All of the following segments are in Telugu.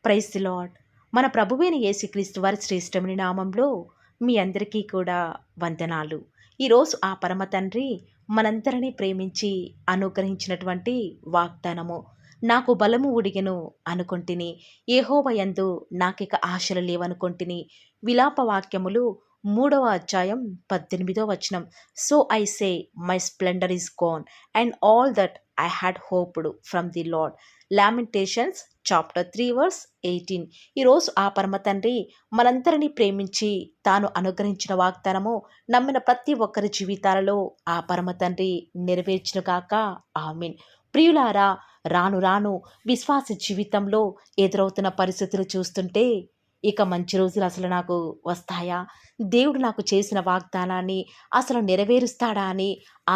Praise the lord. మన ప్రభువైన యేసుక్రీస్తు వారి శ్రేష్టమైన నామంలో మీ అందరికీ కూడా వందనాలు. ఈరోజు ఆ పరమ తండ్రి మనందరినీ ప్రేమించి అనుగ్రహించినటువంటి వాగ్దానము. నాకు బలము ఉడిగెను అనుకొంటిని, యెహోవా యందు నాకిక ఆశలు లేవనుకొంటిని. విలాప వాక్యములు 3వ అధ్యాయం 18వ వచనం. So I say my splendour is gone and all that I had hoped from the Lord. Lamentations chapter 3 verse 18. ఈరోజు ఆ పరమ తండ్రి మనందరినీ ప్రేమించి తాను అనుగ్రహించిన వాగ్దానము నమ్మిన ప్రతి ఒక్కరి జీవితాలలో ఆ పరమ తండ్రి నెరవేర్చునుగాక. ఆమేన్. ప్రియులారా, రాను రాను విశ్వాస జీవితంలో ఎదురవుతున్న పరిస్థితులు చూస్తుంటే ఇక మంచి రోజులు అసలు నాకు వస్తాయా, దేవుడు నాకు చేసిన వాగ్దానాన్ని అసలు నెరవేరుస్తాడా అని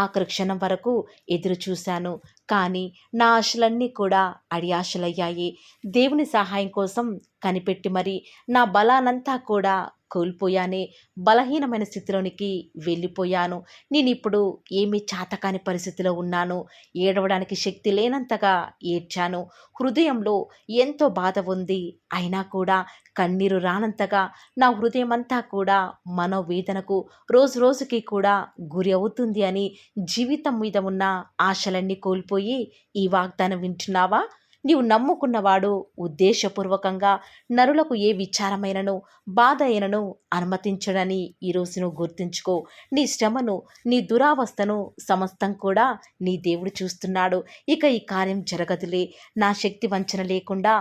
ఆఖరి క్షణం వరకు ఎదురు చూశాను. కానీ నా ఆశలన్నీ కూడా అడియాశలయ్యాయి. దేవుని సహాయం కోసం కనిపెట్టి మరి నా బలానంతా కూడా కోల్పోయానే. బలహీనమైన స్థితిలోనికి వెళ్ళిపోయాను. నేనిప్పుడు ఏమీ చాతకాని పరిస్థితిలో ఉన్నాను. ఏడవడానికి శక్తి లేనంతగా ఏడ్చాను. హృదయంలో ఎంతో బాధ ఉంది. అయినా కూడా కన్నీరు రానంతగా నా హృదయం అంతా కూడా మనోవేదనకు రోజు రోజుకి కూడా గురి అవుతుంది అని జీవితం మీద ఉన్న ఆశలన్నీ కోల్పోయి ఈ వాగ్దానం వింటున్నావా? నీవు నమ్ముకున్నవాడు ఉద్దేశపూర్వకంగా నరులకు ఏ విచారమైనను బాధ అయినను అనుమతించడని ఈరోజు నువ్వు గుర్తుంచుకో. నీ శ్రమను, నీ దురావస్థను సమస్తం కూడా నీ దేవుడు చూస్తున్నాడు. ఇక ఈ కార్యం జరగదులే, నా శక్తి వంచన లేకుండా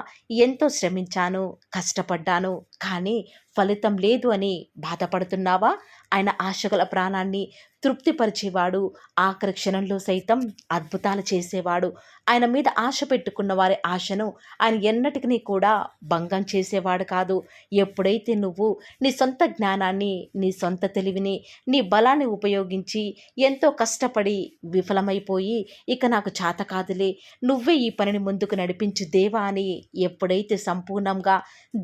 ఎంతో శ్రమించాను, కష్టపడ్డాను, కానీ ఫలితం లేదు అని బాధపడుతున్నావా? ఆయన ఆశగల ప్రాణాన్ని తృప్తిపరిచేవాడు. ఆఖరి క్షణంలో సైతం అద్భుతాలు చేసేవాడు. ఆయన మీద ఆశ పెట్టుకున్న వారి ఆశను ఆయన ఎన్నటికీ కూడా భంగం చేసేవాడు కాదు. ఎప్పుడైతే నువ్వు నీ సొంత జ్ఞానాన్ని, నీ సొంత తెలివిని, నీ బలాన్ని ఉపయోగించి ఎంతో కష్టపడి విఫలమైపోయి ఇక నాకు చేత కాదులే, నువ్వే ఈ పనిని ముందుకు నడిపించు దేవా అని ఎప్పుడైతే సంపూర్ణంగా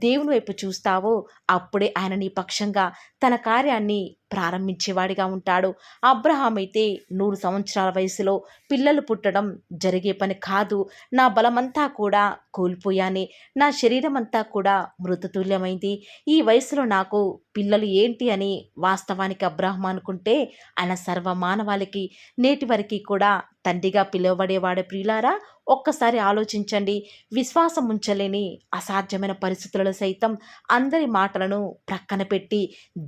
దేవుని వైపు చూస్తావో అప్పుడే ఆయన నీ పక్షంగా తన కార్యాన్ని ప్రారంభించేవాడిగా ఉంటాడు. అబ్రహాం అయితే 100 సంవత్సరాల వయసులో పిల్లలు పుట్టడం జరిగే పని కాదు. నా బలమంతా కూడా కోల్పోయానే, నా శరీరం అంతా కూడా మృతతుల్యమైంది. ఈ వయసులో నాకు పిల్లలు ఏంటి అని వాస్తవానికి అబ్రహాం అనుకుంటే ఆయన సర్వమానవాళికి నేటి వరకు కూడా తండ్రిగా పిలువబడేవాడే. ప్రియులారా, ఒక్కసారి ఆలోచించండి. విశ్వాసం ఉంచలేని అసాధ్యమైన పరిస్థితులలో సైతం అందరి మాటలను ప్రక్కన పెట్టి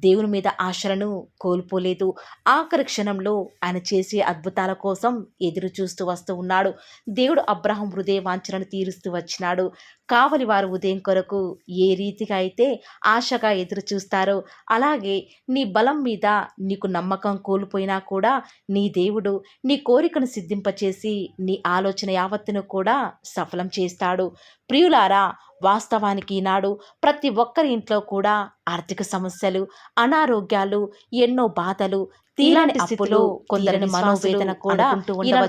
దేవుని మీద ఆశలను కోల్పోలేదు. ఆఖరి క్షణంలో ఆయన చేసే అద్భుతాల కోసం ఎదురు చూస్తూ వస్తూ ఉన్నాడు. దేవుడు అబ్రహాం హృదయ వాంఛనను తీరుస్తూ వచ్చినాడు. కావలి వారు ఉదయం కొరకు ఏ రీతిగా అయితే ఆశగా ఎదురు చూస్తారో అలాగే నీ బలం మీద నీకు నమ్మకం కోల్పోయినా కూడా నీ దేవుడు నీ కోరికను సిద్ధింపచేసి నీ ఆలోచన యావత్తును కూడా సఫలం చేస్తాడు. ప్రియులారా, వాస్తవానికి ఈనాడు ప్రతి ఒక్కరి ఇంట్లో కూడా ఆర్థిక సమస్యలు, అనారోగ్యాలు, ఎన్నో బాధలు, తీరాని స్థితిలో కొందరిని మనోవేదన కూడా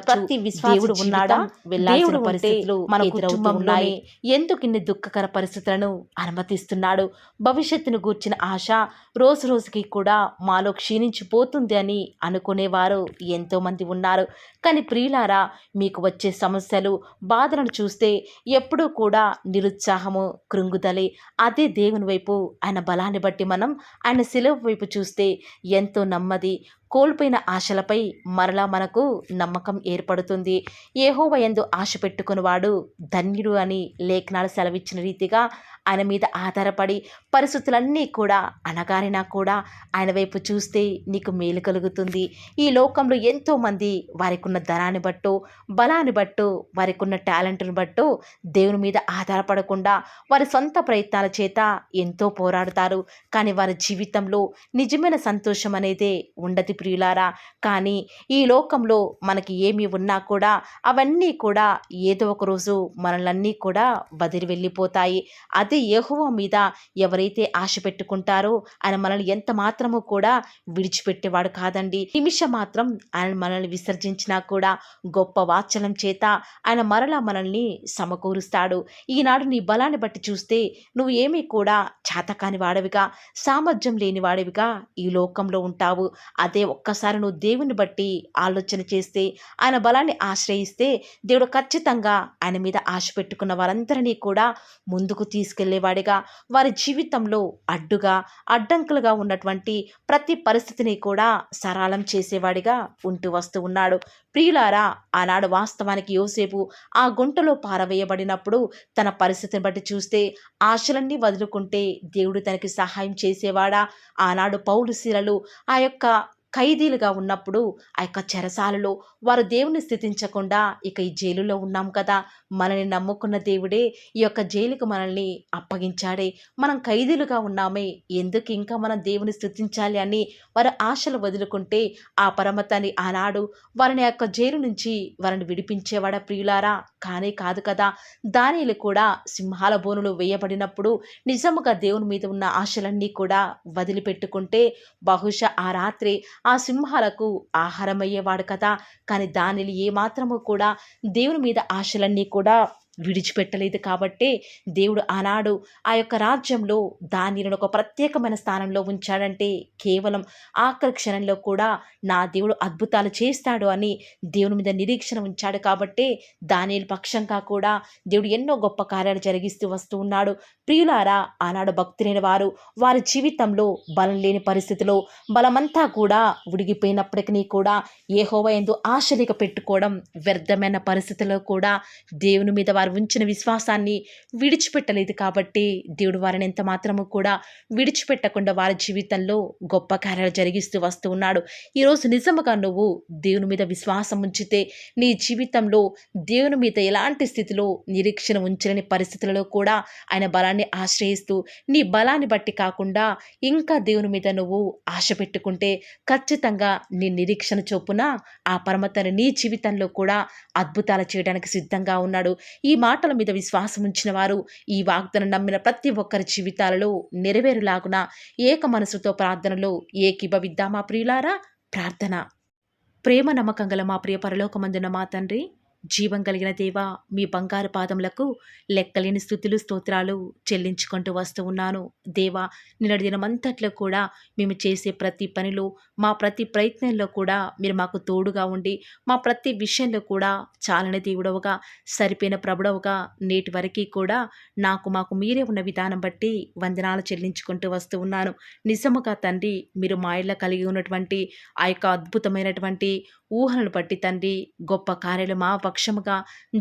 ప్రతి దేవుడు ఉన్నాడా, దేవుడు పరిస్థితులు మన కుటుంబంలోనే ఎందుకు ఇన్ని దుఃఖకర పరిస్థితులను అనుమతిస్తున్నాడు? భవిష్యత్తును గూర్చిన ఆశ రోజు రోజుకి కూడా మాలో క్షీణించిపోతుంది అని అనుకునేవారు ఎంతోమంది ఉన్నారు. కానీ ప్రియులారా, మీకు వచ్చే సమస్యలు, బాధలను చూస్తే ఎప్పుడూ కూడా నిరుత్సాహము, కృంగుదలే. అదే దేవుని వైపు ఆయన బలాన్ని బట్టి మనం ఆయన శిలువ వైపు చూస్తే ఎంతో నెమ్మది, కోల్పోయిన ఆశలపై మరలా మనకు నమ్మకం ఏర్పడుతుంది. యెహోవా యందు ఆశ పెట్టుకునివాడు ధన్యుడు అని లేఖనాలు సెలవిచ్చిన రీతిగా ఆయన మీద ఆధారపడి పరిస్థితులన్నీ కూడా అణగారినా కూడా ఆయన వైపు చూస్తే నీకు మేలు కలుగుతుంది. ఈ లోకంలో ఎంతోమంది వారికి ఉన్న ధనాన్ని బట్టో, బలాన్ని బట్టో, వారికి ఉన్న టాలెంట్ను బట్టో దేవుని మీద ఆధారపడకుండా వారి సొంత ప్రయత్నాల చేత ఎంతో పోరాడతారు. కానీ వారి జీవితంలో నిజమైన సంతోషం అనేదే ఉండదు ప్రియులారా. కానీ ఈ లోకంలో మనకి ఏమి ఉన్నా కూడా అవన్నీ కూడా ఏదో ఒక రోజు మనలన్నీ కూడా వదిలి వెళ్ళిపోతాయి. అదే యెహోవా మీద ఎవరైతే ఆశ పెట్టుకుంటారో ఆయన మనల్ని ఎంత మాత్రము కూడా విడిచిపెట్టేవాడు కాదండి. నిమిషం మాత్రం ఆయన మనల్ని విసర్జించినా కూడా గొప్ప వాత్సల్యం చేత ఆయన మరలా మనల్ని సమకూరుస్తాడు. ఈనాడు నీ బలాన్ని బట్టి చూస్తే నువ్వు ఏమీ కూడా చేతకాని వాడవిగా, సామర్థ్యం లేని వాడివిగా ఈ లోకంలో ఉంటావు. అదే ఒక్కసారి నువ్వు దేవుని బట్టి ఆలోచన చేస్తే, ఆయన బలాన్ని ఆశ్రయిస్తే, దేవుడు ఖచ్చితంగా ఆయన మీద ఆశ పెట్టుకున్న వారందరినీ కూడా ముందుకు తీసుకెళ్లేవాడిగా, వారి జీవితంలో అడ్డుగా, అడ్డంకులుగా ఉన్నటువంటి ప్రతి పరిస్థితిని కూడా సరళం చేసేవాడిగా ఉంటూ వస్తూ ఉన్నాడు. ప్రియులారా, ఆనాడు వాస్తవానికి యోసేపు ఆ గుంటలో పారవేయబడినప్పుడు తన పరిస్థితిని బట్టి చూస్తే ఆశలన్నీ వదులుకుంటే దేవుడు తనకి సహాయం చేసేవాడా? ఆనాడు పౌలు శీలలు ఆ యొక్క ఖైదీలుగా ఉన్నప్పుడు ఆ యొక్క చెరసాలలో వారు దేవుని స్థుతించకుండా ఇక ఈ జైలులో ఉన్నాం కదా, మనల్ని నమ్ముకున్న దేవుడే ఈ యొక్క జైలుకు మనల్ని అప్పగించాడే, మనం ఖైదీలుగా ఉన్నామే, ఎందుకు ఇంకా మనం దేవుని స్థుతించాలి అని వారి ఆశలు వదులుకుంటే ఆ పరమతాన్ని ఆనాడు వారిని యొక్క జైలు నుంచి వారిని విడిపించేవాడ ప్రియులారా? కానే కాదు కదా. దానియేలు కూడా సింహాల బోనులో వేయబడినప్పుడు నిజముగా దేవుని మీద ఉన్న ఆశలన్నీ కూడా వదిలిపెట్టుకుంటే బహుశా ఆ రాత్రి ఆ సింహాలకు ఆహారమయ్యేవాడు కదా. కానీ దానియేలు ఏమాత్రము కూడా దేవుని మీద ఆశలన్నీ కూడా విడిచిపెట్టలేదు కాబట్టే దేవుడు ఆనాడు ఆ యొక్క రాజ్యంలో దానియేలును ఒక ప్రత్యేకమైన స్థానంలో ఉంచాడంటే కేవలం ఆఖరి క్షణంలో కూడా నా దేవుడు అద్భుతాలు చేస్తాడు అని దేవుని మీద నిరీక్షణ ఉంచాడు కాబట్టే దానియేలు పక్షంగా కూడా దేవుడు ఎన్నో గొప్ప కార్యాలు జరిగిస్తూ వస్తూ ఉన్నాడు. ప్రియులారా, ఆనాడు భక్తులైన వారు వారి జీవితంలో బలం లేని పరిస్థితిలో బలమంతా కూడా ఉడిగిపోయినప్పటికీ కూడా యెహోవా యందు ఆశలిక పెట్టుకోవడం వ్యర్థమైన పరిస్థితుల్లో కూడా దేవుని మీద వారు ఉంచిన విశ్వాసాన్ని విడిచిపెట్టలేదు కాబట్టి దేవుడు వారిని ఎంత మాత్రము కూడా విడిచిపెట్టకుండా వారి జీవితంలో గొప్ప కార్యాలు జరిగిస్తూ వస్తూ ఉన్నాడు. ఈరోజు నిజముగా నువ్వు దేవుని మీద విశ్వాసం ఉంచితే నీ జీవితంలో దేవుని మీద ఎలాంటి స్థితిలో నిరీక్షణ ఉంచలేని పరిస్థితులలో కూడా ఆయన బలాన్ని ఆశ్రయిస్తూ నీ బలాన్ని బట్టి కాకుండా ఇంకా దేవుని మీద నువ్వు ఆశ పెట్టుకుంటే ఖచ్చితంగా నీ నిరీక్షణ చొప్పున ఆ పరమతను నీ జీవితంలో కూడా అద్భుతాలు చేయడానికి సిద్ధంగా ఉన్నాడు. ఈ మాటల మీద విశ్వాసం ఉంచిన వారు ఈ వాగ్దానం నమ్మిన ప్రతి ఒక్కరి జీవితాలలో నెరవేరులాగున ఏక మనసుతో ప్రార్థనలో ఏకీభవిద్దామా ప్రియులారా? ప్రార్థన. ప్రేమ నమ్మకం గల మా ప్రియ పరలోకమందున మా తండ్రి, జీవం కలిగిన దేవా, మీ బంగారు పాదములకు లెక్కలేని స్తుతులు స్తోత్రాలు చెల్లించుకుంటూ వస్తూ ఉన్నాను. దేవా, నిన్నటి దినమంతట్లో కూడా మేము చేసే ప్రతి పనిలో, మా ప్రతి ప్రయత్నంలో కూడా మీరు మాకు తోడుగా ఉండి, మా ప్రతి విషయంలో కూడా చాలని దేవుడవుగా, సరిపోయిన ప్రభుడవుగా నేటి వరకు కూడా మాకు మీరే ఉన్న విధానం బట్టి వందనాలు చెల్లించుకుంటూ వస్తూ ఉన్నాను. నిజముగా తండ్రి, మీరు మా ఇళ్ళ కలిగి ఉన్నటువంటి ఆ యొక్క అద్భుతమైనటువంటి ఊహలను బట్టి తండ్రి గొప్ప కార్యాలు మా పక్షముగా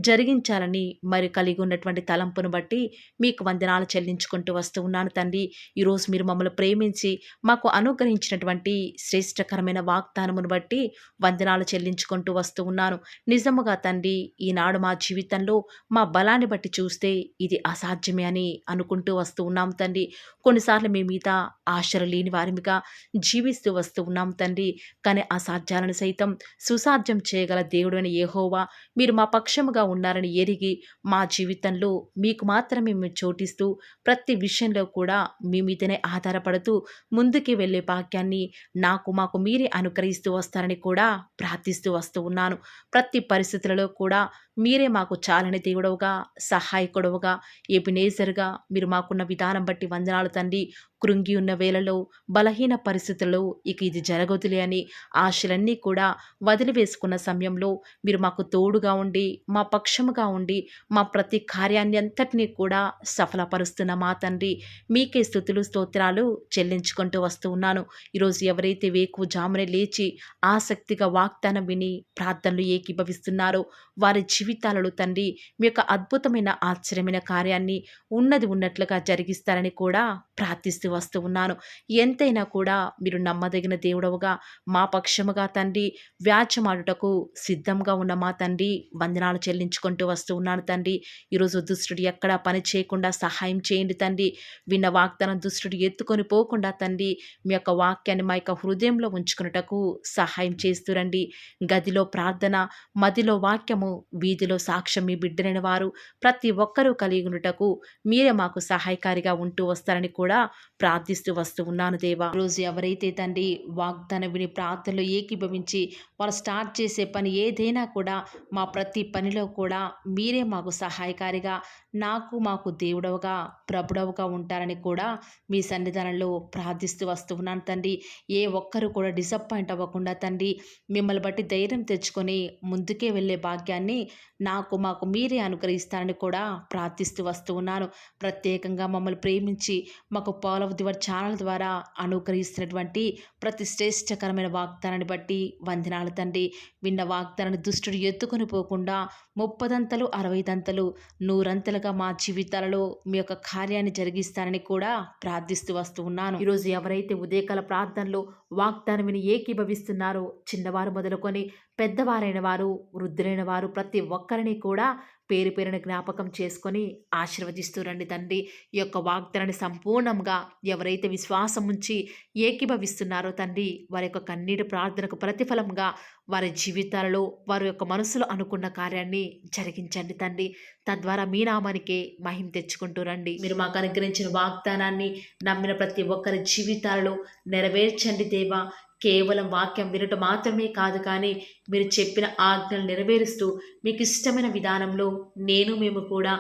జరిగించాలని మరి కలిగి ఉన్నటువంటి తలంపును బట్టి మీకు వందనాలు చెల్లించుకుంటూ వస్తూ ఉన్నాను తండ్రి. ఈరోజు మీరు మమ్మల్ని ప్రేమించి మాకు అనుగ్రహించినటువంటి శ్రేష్టకరమైన వాగ్దానమును బట్టి వందనాలు చెల్లించుకుంటూ వస్తూ ఉన్నాను. నిజముగా తండ్రి, ఈనాడు మా జీవితంలో మా బలాన్ని బట్టి చూస్తే ఇది అసాధ్యమే అని అనుకుంటూ వస్తూ ఉన్నాం తండ్రి. కొన్నిసార్లు మీ మీద ఆశలు లేని వారిగా జీవిస్తూ వస్తూ ఉన్నాం తండ్రి. కానీ అసాధ్యాలను సైతం సుసాధ్యం చేయగల దేవుడైన యెహోవా మీరు మా పక్షముగా ఉన్నారని ఎరిగి మా జీవితంలో మీకు మాత్రమే మేము చోటిస్తూ ప్రతి విషయంలో కూడా మీ మీదనే ఆధారపడుతూ ముందుకు వెళ్ళే భాగ్యాన్ని మాకు మీరే అనుగ్రహిస్తూ వస్తారని కూడా ప్రార్థిస్తూ వస్తూ ఉన్నాను. ప్రతి పరిస్థితులలో కూడా మీరే మాకు చాలని దేవుడవుగా, సహాయకుడవుగా, ఎబినేజర్గా మీరు మాకున్న విధానం బట్టి వందనాలు తండ్రి. కృంగి ఉన్న వేళలో, బలహీన పరిస్థితుల్లో ఇక ఇది జరగదులే అని ఆశలన్నీ కూడా వదిలివేసుకున్న సమయంలో మీరు మాకు తోడుగా ఉండి, మా పక్షముగా ఉండి, మా ప్రతి కార్యాన్ని అంతటినీ కూడా సఫలపరుస్తున్న మా తండ్రి, మీకే స్తుతులు స్తోత్రాలు చెల్లించుకుంటూ వస్తూ ఉన్నాను. ఈరోజు ఎవరైతే వేకువజామునే లేచి ఆసక్తిగా వాగ్దానం విని ప్రార్థనలు ఏకీభవిస్తున్నారో వారి జీవితాలలో తండ్రి మీ యొక్క అద్భుతమైన ఆశ్చర్యమైన కార్యాన్ని ఉన్నది ఉన్నట్లుగా జరిగిస్తారని కూడా ప్రార్థిస్తూ వస్తూ ఉన్నాను. ఎంతైనా కూడా మీరు నమ్మదగిన దేవుడవుగా మా పక్షముగా తండ్రి వ్యాజ్యమాడుటకు సిద్ధంగా ఉన్న మా తండ్రి వందనాలు చెల్లించుకుంటూ వస్తూ ఉన్నాను తండ్రి. ఈరోజు దుష్టుడు ఎక్కడా పని చేయకుండా సహాయం చేయండి తండ్రి. విన్న వాగ్దానం దుష్టుడు ఎత్తుకొని పోకుండా తండ్రి మీ యొక్క వాక్యాన్ని మా యొక్క హృదయంలో ఉంచుకున్నటకు సహాయం చేస్తురండి. గదిలో ప్రార్థన, మదిలో వాక్యము, వీధిలో సాక్ష్యం మీ బిడ్డలైన వారు ప్రతి ఒక్కరూ కలిగి ఉండుటకు మీరే మాకు సహాయకారిగా ఉంటూ వస్తారని కూడా ప్రార్థిస్తూ వస్తూ ఉన్నాను దేవా. రోజు ఎవరైతే తండ్రి వాగ్దానం విని ప్రార్థనలో ఏకీభవించి వాళ్ళు స్టార్ట్ చేసే పని ఏదైనా కూడా మా ప్రతి పనిలో కూడా మీరే మాకు సహాయకారిగా, మాకు దేవుడవుగా, ప్రభుడవుగా ఉంటారని కూడా మీ సన్నిధానంలో ప్రార్థిస్తూ వస్తూ ఉన్నాను తండ్రి. ఏ ఒక్కరు కూడా డిసప్పాయింట్ అవ్వకుండా తండ్రి మిమ్మల్ని బట్టి ధైర్యం తెచ్చుకొని ముందుకే వెళ్ళే భాగ్యాన్ని మాకు మీరే అనుగ్రహిస్తారని కూడా ప్రార్థిస్తూ వస్తూ ఉన్నాను. ప్రత్యేకంగా మమ్మల్ని ప్రేమించి మాకు Paul of the Word channel ద్వారా అనుగ్రహిస్తున్నటువంటి ప్రతి శ్రేష్టకరమైన వాగ్దానాన్ని బట్టి వందనాలు తండ్రి. విన్న వాగ్దానాన్ని దుష్టుడు ఎత్తుకొని పోకుండా 30 60 100 మా జీవితాలలో మీ యొక్క కార్యాన్ని జరిగిస్తారని కూడా ప్రార్థిస్తూ వస్తూ ఉన్నాను. ఈరోజు ఎవరైతే ఉదయకాల ప్రార్థనలో వాగ్దానం విని ఏకీభవిస్తున్నారో చిన్నవారు మొదలుకొని పెద్దవారైన వారు, వృద్ధులైన వారు ప్రతి ఒక్కరిని కూడా పేరు పేరున జ్ఞాపకం చేసుకొని ఆశీర్వదిస్తూ రండి తండ్రి. ఈ యొక్క వాగ్దానాన్ని సంపూర్ణంగా ఎవరైతే విశ్వాసం ఉంచి ఏకీభవిస్తున్నారో తండ్రి, వారి యొక్క కన్నీటి ప్రార్థనకు ప్రతిఫలంగా వారి జీవితాలలో వారి యొక్క మనసులో అనుకున్న కార్యాన్ని జరిగించండి తండ్రి. తద్వారా మీ నామానికే మహిమ తెచ్చుకుంటూ రండి. మీరు మాకు అనుగ్రహించిన వాగ్దానాన్ని నమ్మిన ప్రతి ఒక్కరి జీవితాలలో నెరవేర్చండి దేవా. కేవలం వాక్యం వినటం మాత్రమే కాదు, కానీ మీరు చెప్పిన ఆజ్ఞలు నెరవేరుస్తూ మీకు ఇష్టమైన విధానంలో మేము కూడా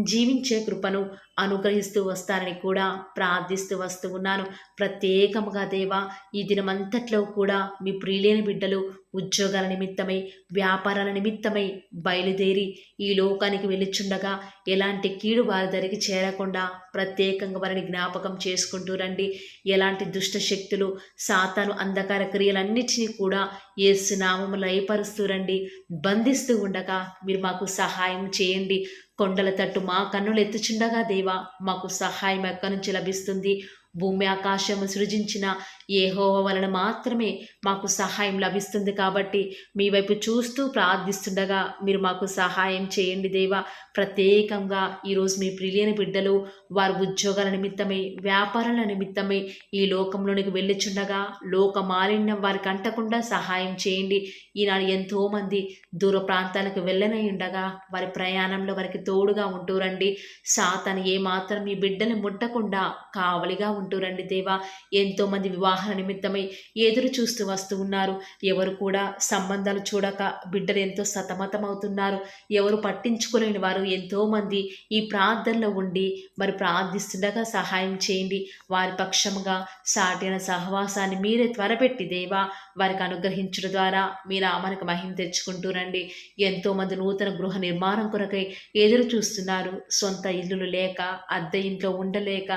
జీవించే కృపను అనుగ్రహిస్తూ వస్తారని కూడా ప్రార్థిస్తూ వస్తూ ఉన్నాను. ప్రత్యేకముగా దేవా, ఈ దినమంతట్లో కూడా మీ ప్రియులైన బిడ్డలు ఉద్యోగాల నిమిత్తమై, వ్యాపారాల నిమిత్తమై బయలుదేరి ఈ లోకానికి వెళ్ళిచుండగా ఎలాంటి కీడు వారి దరికి చేరకుండా ప్రత్యేకంగా వారిని జ్ఞాపకం చేసుకుంటూ రండి. ఎలాంటి దుష్ట శక్తులు, సాతాను అంధకార క్రియలన్నిటినీ కూడా యేసు నామములో లయపరుస్తూ రండి. బంధిస్తూ ఉండగా మీరు మాకు సహాయం చేయండి. కొండల తట్టు మా కన్నులు ఎత్తుచుండగా దేవా, మాకు సహాయం ఎక్కడి నుంచి లభిస్తుంది? భూమి ఆకాశము సృజించిన యెహోవా వలన మాత్రమే మాకు సహాయం లభిస్తుంది. కాబట్టి మీ వైపు చూస్తూ ప్రార్థిస్తుండగా మీరు మాకు సహాయం చేయండి దేవా. ప్రత్యేకంగా ఈరోజు మీ ప్రియులైన బిడ్డలు వారి ఉద్యోగాల నిమిత్తమై, వ్యాపారాల నిమిత్తమై ఈ లోకంలోనికి వెళ్ళిచుండగా లోక మాలిన్యం వారికి అంటకుండా సహాయం చేయండి. ఈనాడు ఎంతోమంది దూర ప్రాంతాలకు వెళ్ళనై ఉండగా వారి ప్రయాణంలో వారికి తోడుగా ఉంటూ రండి. సాతాను ఏమాత్రం మీ బిడ్డని ముట్టకుండా కావలిగా ఉంటూ రండి దేవా. ఎంతోమంది వివాహాల నిమిత్తమై ఎదురు చూస్తూ వస్తూ ఉన్నారు. ఎవరు కూడా సంబంధాలు చూడక బిడ్డలు ఎంతో సతమతమవుతున్నారు. ఎవరు పట్టించుకోలేని వారు ఎంతోమంది ఈ ప్రార్థనలో ఉండి మరి ప్రార్థిస్తుండగా సహాయం చేయండి. వారి పక్షముగా సాటిన సహవాసాన్ని మీరే త్వరపెట్టి దేవా వారికి అనుగ్రహించడం ద్వారా మీ నామానికి మహిమ తెచ్చుకుంటూ రండి. ఎంతోమంది నూతన గృహ నిర్మాణం కొరకై ఎదురు చూస్తున్నారు. సొంత ఇల్లులు లేక, అద్దె ఇంట్లో ఉండలేక,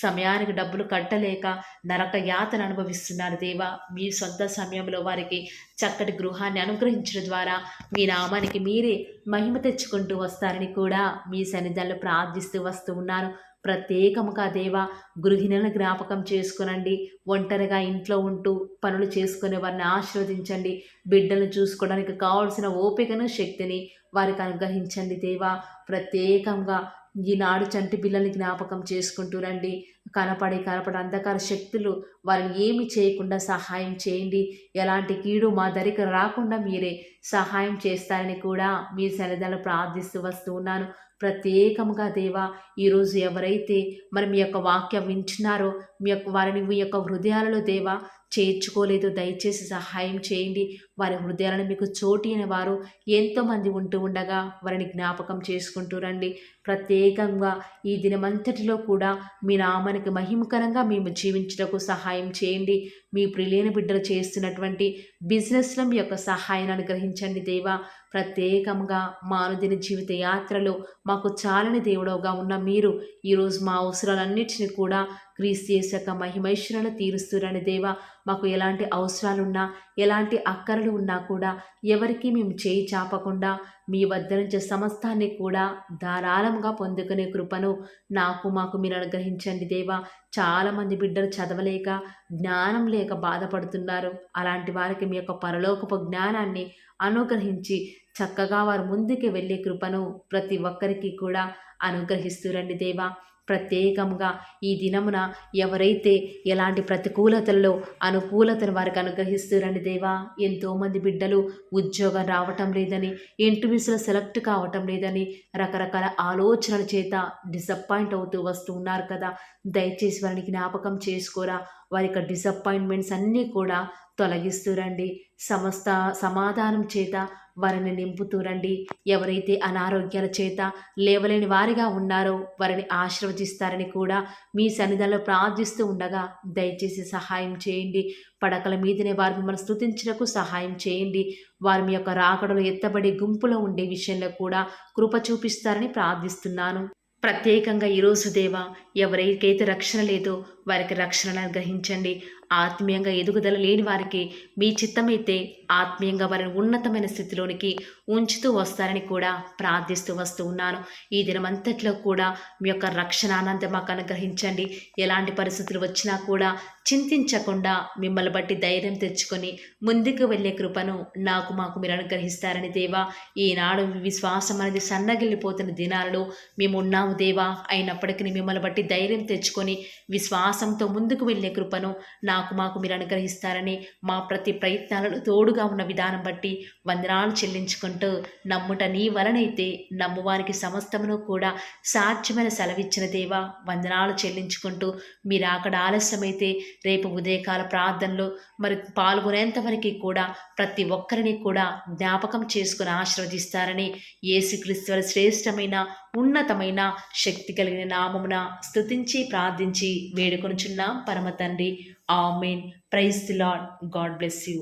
సమయానికి డబ్బులు కట్టలేక నరక యాతన అనుభవిస్తున్నారు దేవా. మీ సొంత సమయంలో వారికి చక్కటి గృహాన్ని అనుగ్రహించడం ద్వారా మీ నామానికి మీరే మహిమ తెచ్చుకుంటూ వస్తారని కూడా మీ సన్నిధానంలో ప్రార్థిస్తూ వస్తూ ఉన్నాను. ప్రత్యేకముగా దేవా, గృహిణులను జ్ఞాపకం చేసుకునండి. ఒంటరిగా ఇంట్లో ఉంటూ పనులు చేసుకునే వారిని ఆశీర్వదించండి. బిడ్డలను చూసుకోవడానికి కావాల్సిన ఓపికను, శక్తిని వారికి అనుగ్రహించండి దేవా. ప్రత్యేకంగా ఈనాడు చంటి పిల్లల్ని జ్ఞాపకం చేసుకుంటూ రండి. కనపడి అంధకార శక్తులు వారిని ఏమి చేయకుండా సహాయం చేయండి. ఎలాంటి కీడు మా దరికి రాకుండా మీరే సహాయం చేస్తారని కూడా మీ సన్నిధానంలో ప్రార్థిస్తూ వస్తూ ఉన్నాను. ప్రత్యేకముగా దేవా, ఈరోజు ఎవరైతే మరి మీ యొక్క వాక్యం వింటున్నారో వారిని మీ యొక్క హృదయాలలో దేవా చేర్చుకోలేదు, దయచేసి సహాయం చేయండి. వారి హృదయాలను మీకు చోటిన వారు ఎంతోమంది ఉంటూ ఉండగా వారిని జ్ఞాపకం చేసుకుంటూ రండి. ప్రత్యేకంగా ఈ దినమంతటిలో కూడా మీ నామానికి మహిమకరంగా మేము జీవించడానికి సహాయం చేయండి. మీ ప్రియులైన బిడ్డలు చేస్తున్నటువంటి బిజినెస్లో మీ యొక్క సహాయాన్ని అనుగ్రహించండి దేవా. ప్రత్యేకంగా మా అనుదిన జీవిత యాత్రలో మాకు చాలని దేవుడవుగా ఉన్న మీరు ఈరోజు మా అవసరాలన్నిటిని కూడా క్రీస్తు యేసు యొక్క మహిమైశ్వర్యాలు తీరుస్తురని దేవా. మాకు ఎలాంటి అవసరాలున్నా, ఎలాంటి అక్కరలు ఉన్నా కూడా ఎవరికి మేము చేయి చాపకుండా మీ వద్ద నుంచి సమస్తాన్ని కూడా ధారాళంగా పొందుకునే కృపను మాకు మీరు అనుగ్రహించండి దేవా. చాలామంది బిడ్డలు చదవలేక, జ్ఞానం లేక బాధపడుతున్నారు. అలాంటి వారికి మీ యొక్క పరలోకపు జ్ఞానాన్ని అనుగ్రహించి చక్కగా వారు ముందుకు వెళ్ళే కృపను ప్రతి ఒక్కరికి కూడా అనుగ్రహిస్తూ రండి దేవా. ప్రత్యేకంగా ఈ దినమున ఎవరైతే ఎలాంటి ప్రతికూలతల్లో అనుకూలతను వారికి అనుగ్రహిస్తురండి దేవా. ఎంతోమంది బిడ్డలు ఉద్యోగం రావటం లేదని, ఇంటర్వ్యూస్లో సెలెక్ట్ కావటం లేదని రకరకాల ఆలోచనల చేత డిసప్పాయింట్ అవుతూ వస్తూ ఉన్నారు కదా. దయచేసి వారిని జ్ఞాపకం చేసుకోరా. వారి యొక్క డిసప్పాయింట్మెంట్స్ అన్నీ కూడా తొలగిస్తూరండి. సమస్త సమాధానం చేత వారిని నింపుతూరండి. ఎవరైతే అనారోగ్యాల చేత లేవలేని వారిగా ఉన్నారో వారిని ఆశీర్వదిస్తారని కూడా మీ సన్నిధిలో ప్రార్థిస్తూ ఉండగా దయచేసి సహాయం చేయండి. పడకల మీదనే వారు మిమ్మల్ని స్తుతించుటకు సహాయం చేయండి. వారి మీ యొక్క రాకడలో ఎత్తబడి గుంపులో ఉండే విషయంలో కూడా కృప చూపిస్తారని ప్రార్థిస్తున్నాను. ప్రత్యేకంగా ఈరోజు దేవా, ఎవరికైతే రక్షణ లేదో వారికి రక్షణను అనుగ్రహించండి. ఆత్మీయంగా ఎదుగుదల లేని వారికి మీ చిత్తమైతే ఆత్మీయంగా వారిని ఉన్నతమైన స్థితిలోనికి ఉంచుతూ వస్తారని కూడా ప్రార్థిస్తూ వస్తూ ఉన్నాను. ఈ దినమంతట్లో కూడా మీ యొక్క రక్షణ ఆనందం మాకు అనుగ్రహించండి. ఎలాంటి పరిస్థితులు వచ్చినా కూడా చింతించకుండా మిమ్మల్ని బట్టి ధైర్యం తెచ్చుకొని ముందుకు వెళ్ళే కృపను మాకు మీరు అనుగ్రహిస్తారని దేవా. ఈనాడు విశ్వాసం అనేది సన్నగిల్లిపోతున్న దినాలలో మేము ఉన్నాము దేవా. అయినప్పటికీ మిమ్మల్ని బట్టి ధైర్యం తెచ్చుకొని విశ్వాసంతో ముందుకు వెళ్ళే కృపను మాకు మీరు అనుగ్రహిస్తారని మా ప్రతి ప్రయత్నాలను తోడుగా ఉన్న విధానం బట్టి వందనాలు చెల్లించుకుంటూ, నమ్ముట నీ వలనైతే నమ్మువారికి సమస్తమును కూడా సాధ్యమైన సెలవిచ్చిన దేవా వందనాలు చెల్లించుకుంటూ, మీరు అక్కడ ఆలస్యమైతే రేపు ఉదయకాల ప్రార్థనలో మరి పాల్గొనేంతవరకు కూడా ప్రతి ఒక్కరిని కూడా జ్ఞాపకం చేసుకుని ఆశీర్వదిస్తారని యేసుక్రీస్తు వారి శ్రేష్టమైన ఉన్నతమైన శక్తి కలిగిన నామమున స్తుతించి ప్రార్థించి వేడుకొనుచున్నాం పరమ తండ్రి. ఆమేన్. Praise the Lord. God bless you.